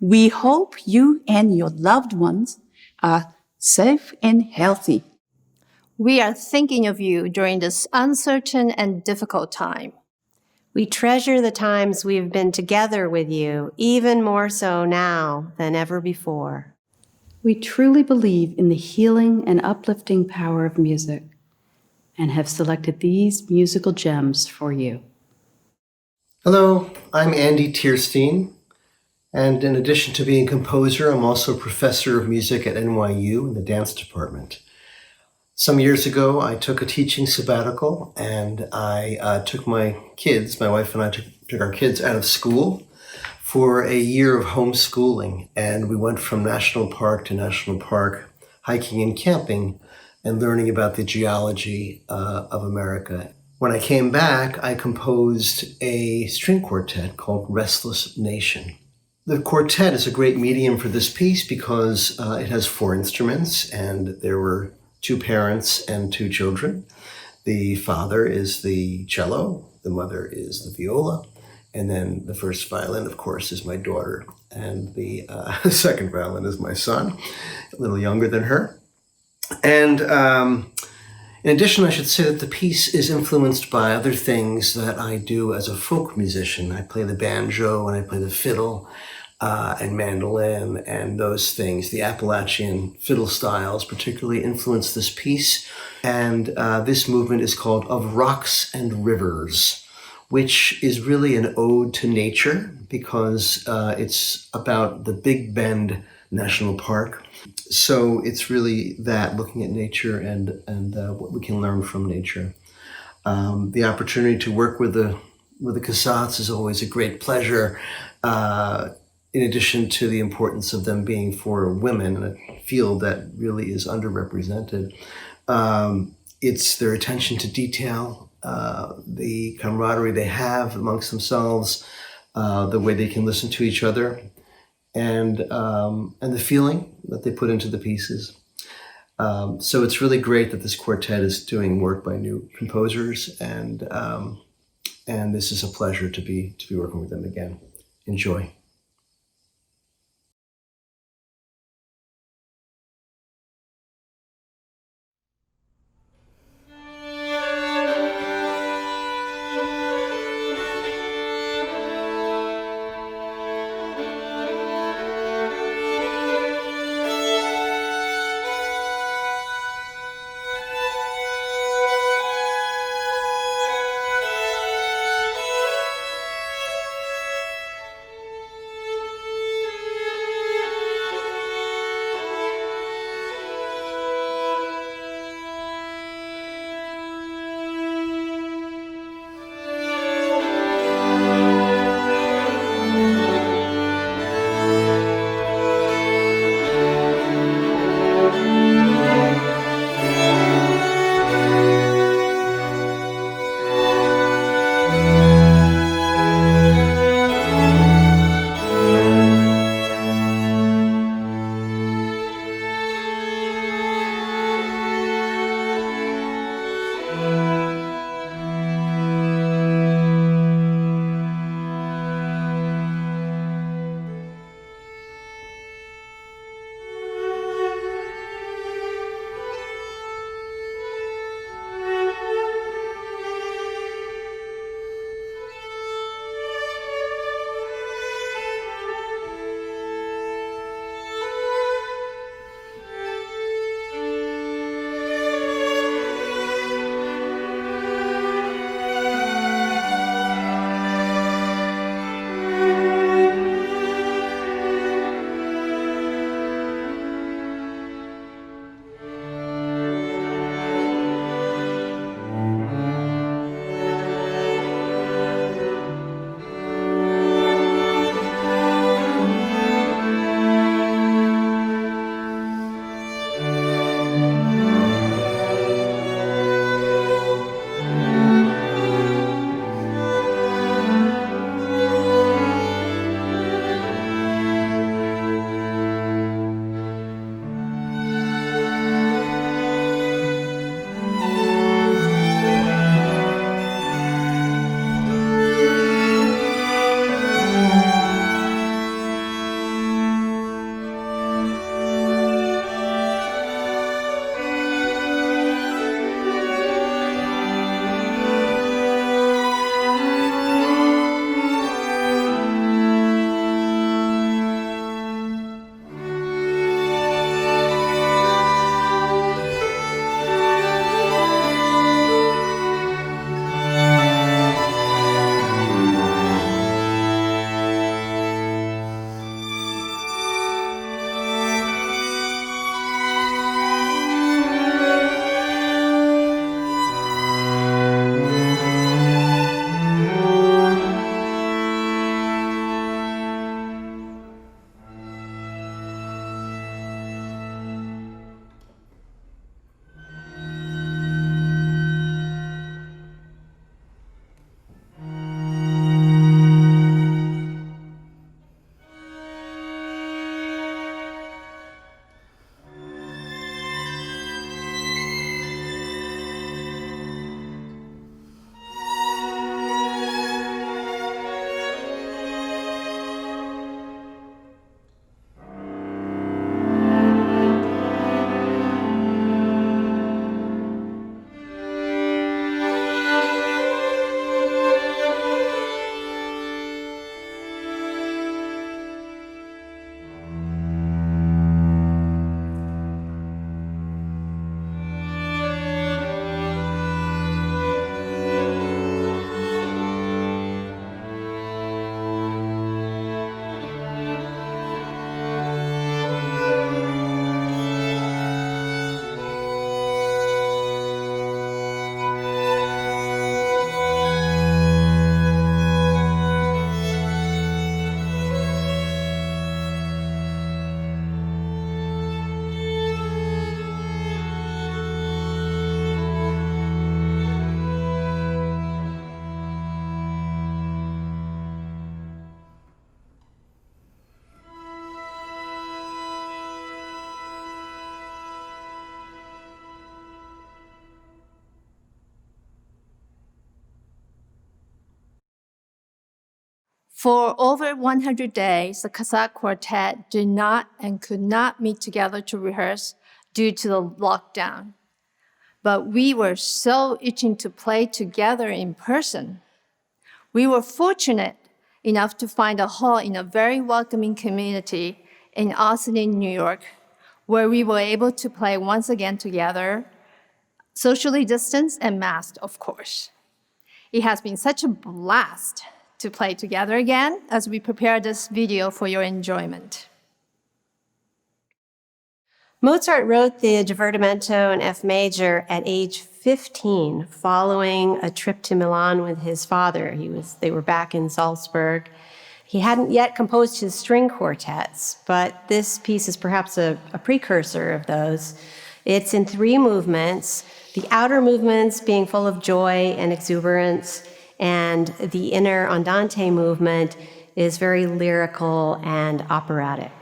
We hope you and your loved ones are safe and healthy. We are thinking of you during this uncertain and difficult time. We treasure the times we've been together with you, even more so now than ever before. We truly believe in the healing and uplifting power of music and have selected these musical gems for you. Hello, I'm Andy Teirstein, and in addition to being a composer, I'm also a professor of music at NYU in the dance department. Some years ago, I took a teaching sabbatical, and I took my wife and I took our kids out of school for a year of homeschooling, and we went from national park to national park, hiking and camping, and learning about the geology of America. When I came back, I composed a string quartet called Restless Nation. The quartet is a great medium for this piece because it has 4 instruments, and there were 2 parents and 2 children. The father is the cello, the mother is the viola, and then the first violin, of course, is my daughter, and the second violin is my son, a little younger than her. And in addition, I should say that the piece is influenced by other things that I do as a folk musician. I play the banjo and I play the fiddle and mandolin and those things. The Appalachian fiddle styles particularly influence this piece. And this movement is called Of Rocks and Rivers, which is really an ode to nature because it's about the Big Bend National Park. So it's really that, looking at nature and what we can learn from nature. The opportunity to work with the Cassatts is always a great pleasure. In addition to the importance of them being for women, a field that really is underrepresented, it's their attention to detail, the camaraderie they have amongst themselves, the way they can listen to each other, and the feeling that they put into the pieces. So it's really great that this quartet is doing work by new composers, and this is a pleasure to be working with them again. Enjoy. For over 100 days, the Cassatt Quartet did not and could not meet together to rehearse due to the lockdown. But we were so itching to play together in person. We were fortunate enough to find a hall in a very welcoming community in Austin, New York, where we were able to play once again together, socially distanced and masked, of course. It has been such a blast to play together again as we prepare this video for your enjoyment. Mozart wrote the Divertimento in F major at age 15, following a trip to Milan with his father. They were back in Salzburg. He hadn't yet composed his string quartets, but this piece is perhaps a precursor of those. It's in 3 movements, the outer movements being full of joy and exuberance, and the inner andante movement is very lyrical and operatic.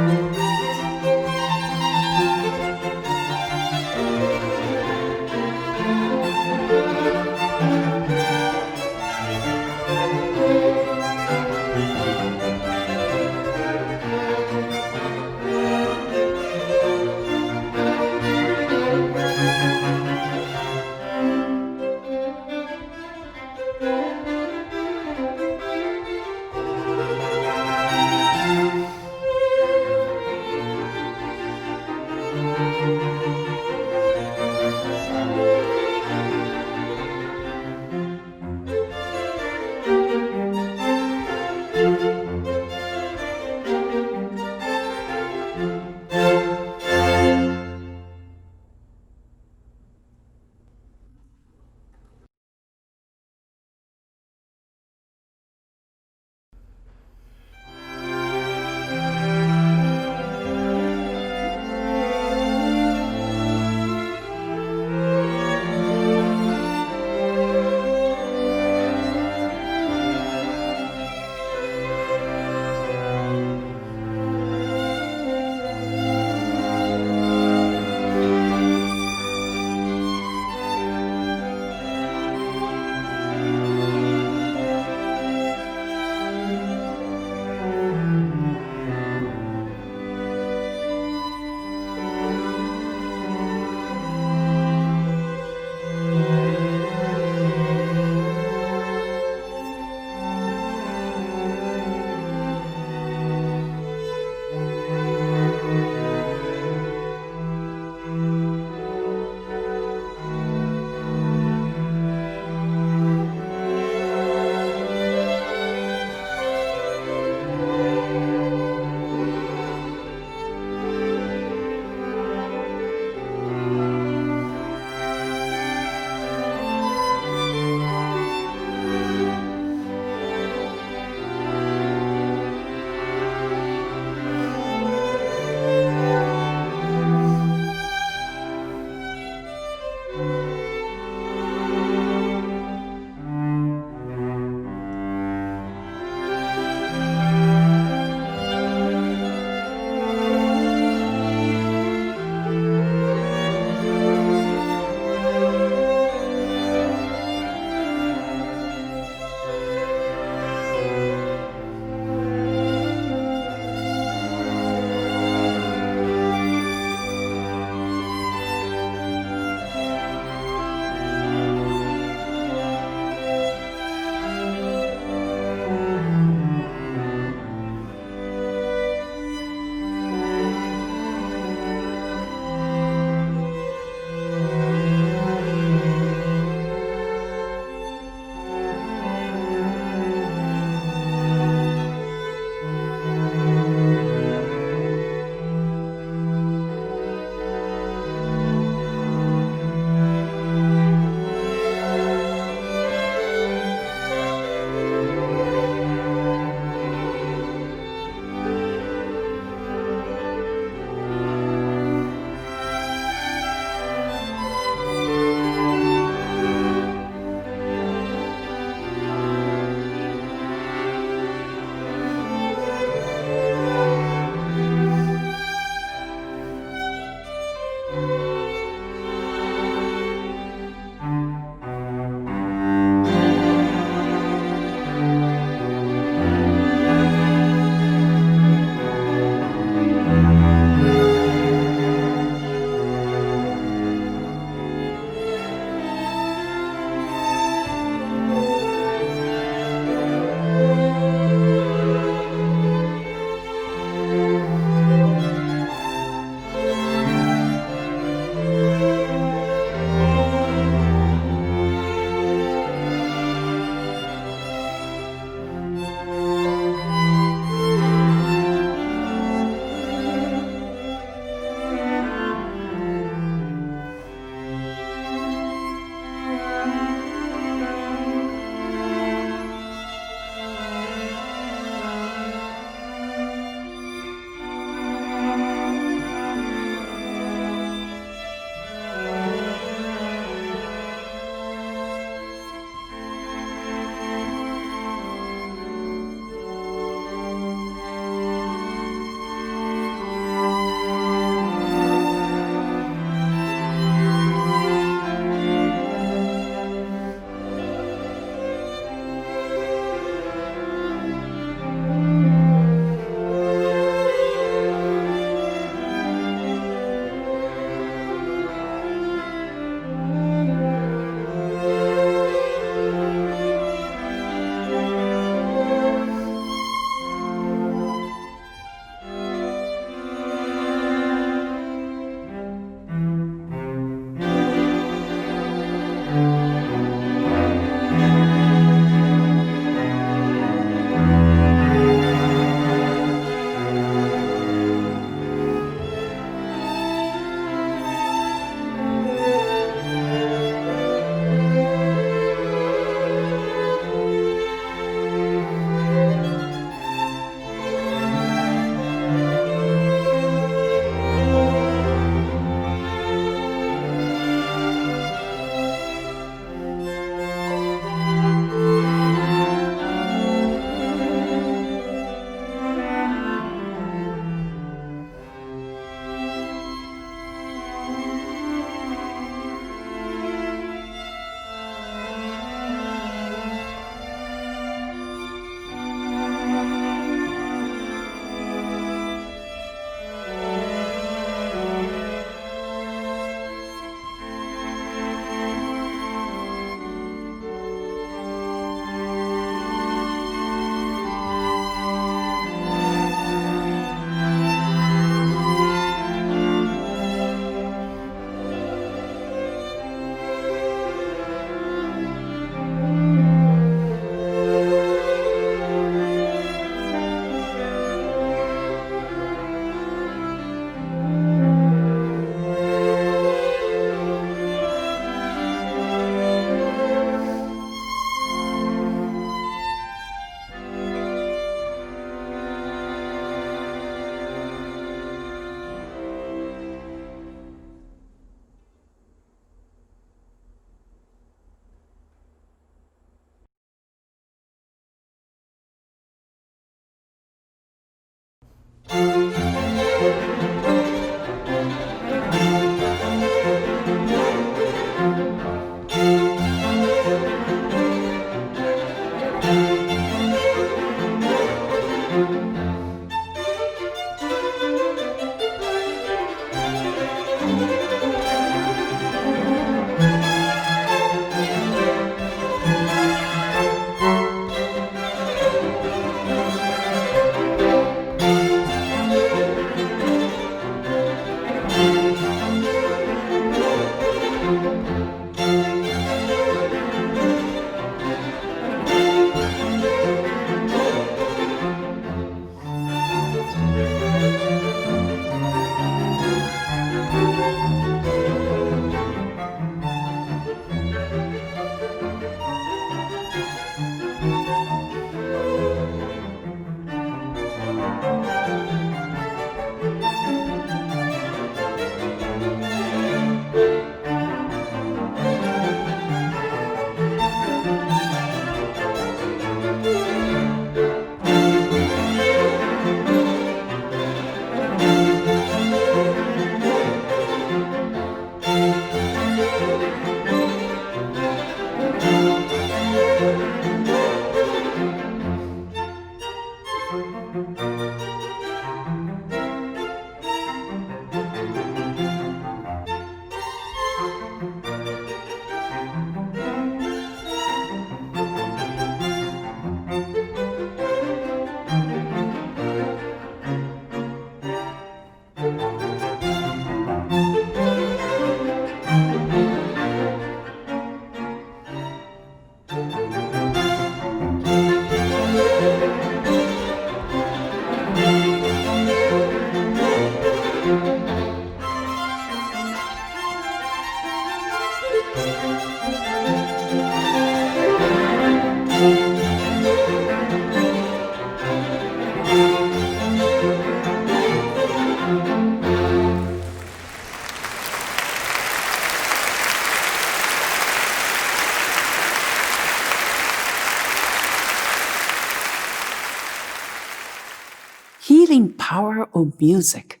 wonderful music.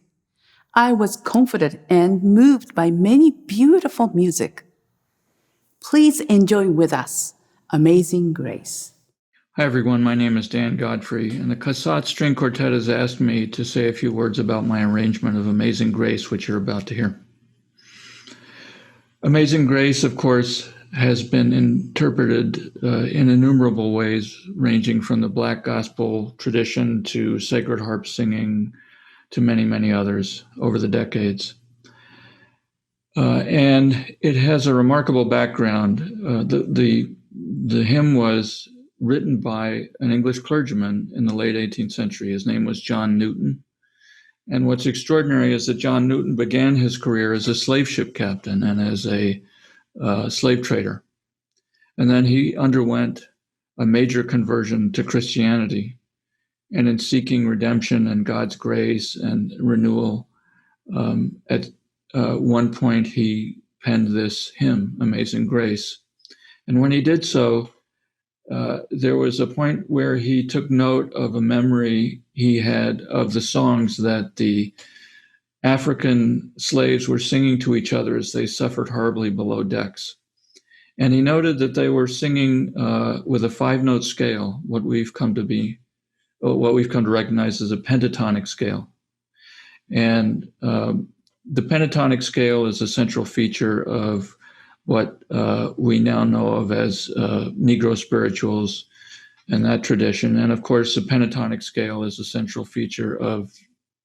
I was comforted and moved by many beautiful music. Please enjoy with us Amazing Grace. Hi, everyone. My name is Dan Godfrey, and the Cassatt String Quartet has asked me to say a few words about my arrangement of Amazing Grace, which you're about to hear. Amazing Grace, of course, has been interpreted in innumerable ways, ranging from the Black Gospel tradition to sacred harp singing to many, many others over the decades. And it has a remarkable background. The hymn was written by an English clergyman in the late 18th century. His name was John Newton. And what's extraordinary is that John Newton began his career as a slave ship captain and as a slave trader. And then he underwent a major conversion to Christianity. And in seeking redemption and God's grace and renewal, at one point he penned this hymn, Amazing Grace. And when he did so, there was a point where he took note of a memory he had of the songs that the African slaves were singing to each other as they suffered horribly below decks. And he noted that they were singing with a 5-note scale, what we've come to recognize as a pentatonic scale. And the pentatonic scale is a central feature of what we now know of as Negro spirituals and that tradition. And of course, the pentatonic scale is a central feature of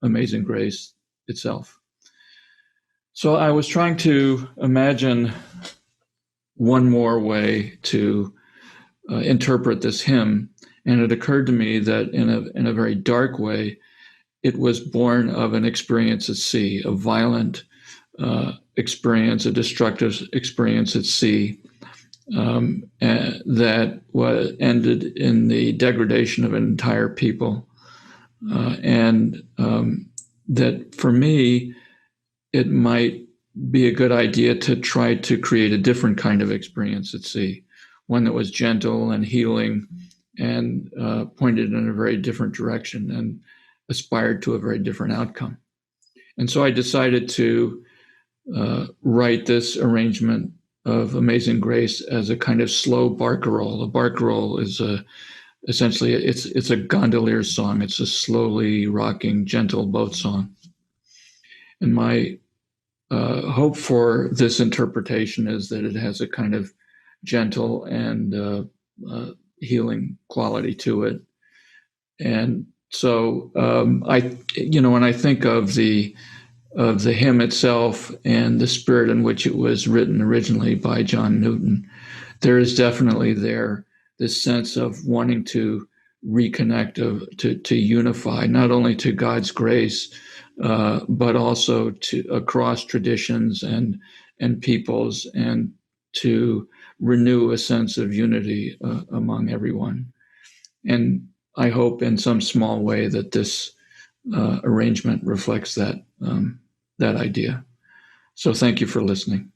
Amazing Grace itself. So I was trying to imagine one more way to interpret this hymn, and it occurred to me that in a very dark way, it was born of an experience at sea, a violent experience, a destructive experience at sea that ended in the degradation of an entire people. And that for me, it might be a good idea to try to create a different kind of experience at sea, one that was gentle and healing and pointed in a very different direction and aspired to a very different outcome. And so I decided to write this arrangement of Amazing Grace as a kind of slow barcarolle. A barcarolle is essentially it's a gondolier song. It's a slowly rocking, gentle boat song. And my hope for this interpretation is that it has a kind of gentle and healing quality to it. And so when I think of the hymn itself and the spirit in which it was written originally by John Newton, there is definitely this sense of wanting to reconnect, to unify, not only to God's grace, but also to across traditions and peoples, and to renew a sense of unity among everyone. And I hope in some small way that this arrangement reflects that idea. So thank you for listening.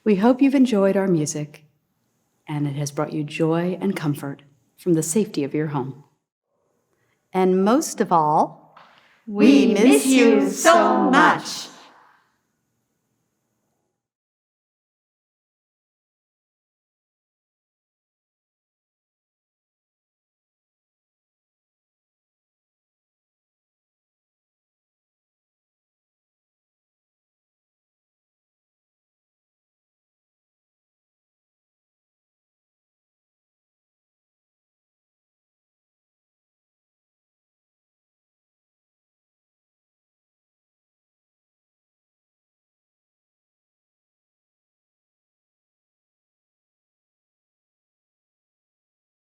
We hope you've enjoyed our music and it has brought you joy and comfort from the safety of your home. And most of all, We miss you so much.